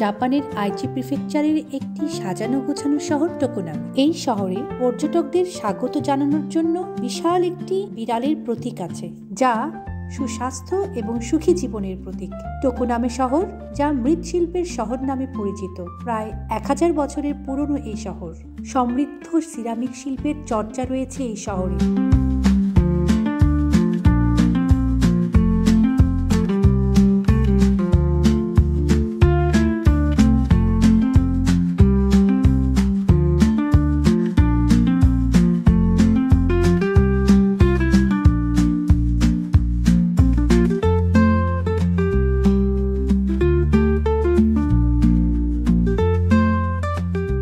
জাপানের আইচি প্রিফেকচারের একটি সাজানো গোছানো শহর টোকোনামি। এই শহরে পর্যটকদের স্বাগত জানানোর জন্য বিশাল একটি বিড়ালের প্রতীক আছে, যা সুস্বাস্থ্য এবং সুখী জীবনের প্রতীক। টোকোনামি শহর, যা মৃৎশিল্পের শহর নামে পরিচিত, প্রায় 1000 বছরের পুরনো এই শহর। সমৃদ্ধ সিরামিক শিল্পের চর্চা রয়েছে এই শহরে।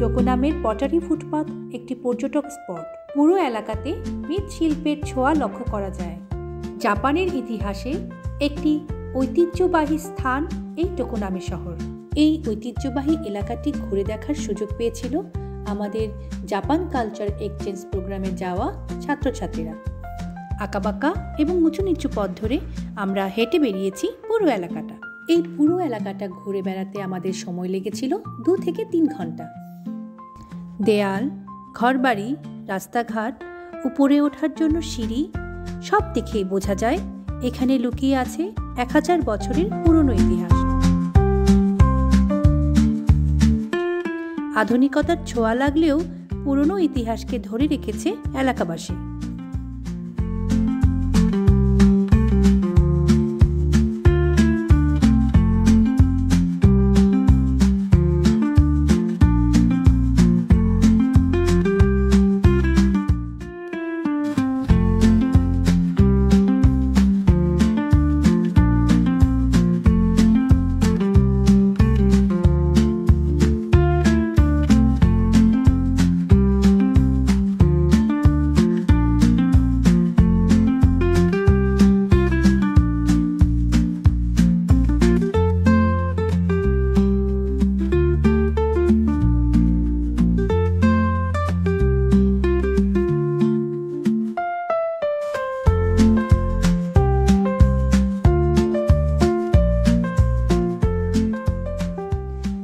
টোকোনামের পটারি ফুটপাথ একটি পর্যটক স্পট। পুরো এলাকাতে মৃৎশিল্পের ছোঁয়া লক্ষ্য করা যায়। জাপানের ইতিহাসে একটি ঐতিহ্যবাহী স্থান এই টোকোনামি শহর। এই ঐতিহ্যবাহী এলাকাটি ঘুরে দেখার সুযোগ পেয়েছিল আমাদের জাপান কালচার এক্সচেঞ্জ প্রোগ্রামে যাওয়া ছাত্রছাত্রীরা। আঁকাবাঁকা এবং উঁচু নিচু পথ ধরে আমরা হেঁটে বেরিয়েছি পুরো এলাকাটা। এই পুরো এলাকাটা ঘুরে বেড়াতে আমাদের সময় লেগেছিল 2 থেকে 3 ঘন্টা। দেয়াল, ঘরবাড়ি, রাস্তাঘাট, উপরে ওঠার জন্য সিঁড়ি সব দেখেই বোঝা যায় এখানে লুকিয়ে আছে 1000 বছরের পুরনো ইতিহাস। আধুনিকতার ছোঁয়া লাগলেও পুরনো ইতিহাসকে ধরে রেখেছে এলাকাবাসী।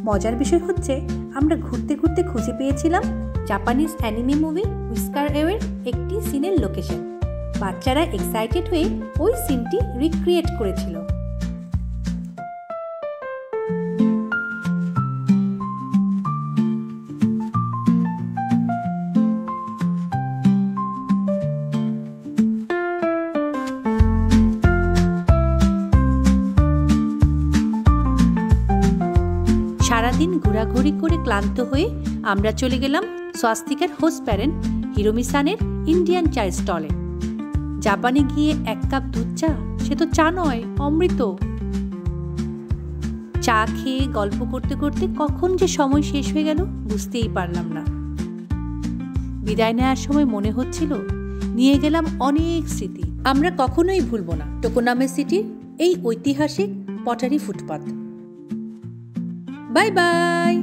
মজার বিষয় হচ্ছে, আমরা ঘুরতে ঘুরতে খুঁজে পেয়েছিলাম জাপানিজ অ্যানিমে মুভি হুইস্কার এর একটি সিনের লোকেশন। বাচ্চারা এক্সাইটেড হয়ে ওই সিনটি রিক্রিয়েট করেছিল। সারাদিন ঘোরাঘুরি করে ক্লান্ত হয়ে আমরা চলে গেলাম স্বাস্তিকার হোস্ট প্যারেন্ট হিরোমি-সানের ইন্ডিয়ান চায়ের স্টলে। জাপানে গিয়ে 1 কাপ দুধ চা, সে তো চা নয়, অমৃত। চা খেয়ে গল্প করতে করতে কখন যে সময় শেষ হয়ে গেল বুঝতেই পারলাম না। বিদায় নেওয়ার সময় মনে হচ্ছিল নিয়ে গেলাম অনেক স্মৃতি। আমরা কখনোই ভুলব না টোকোনামি সিটির এই ঐতিহাসিক পটারি ফুটপাথ। Bye bye.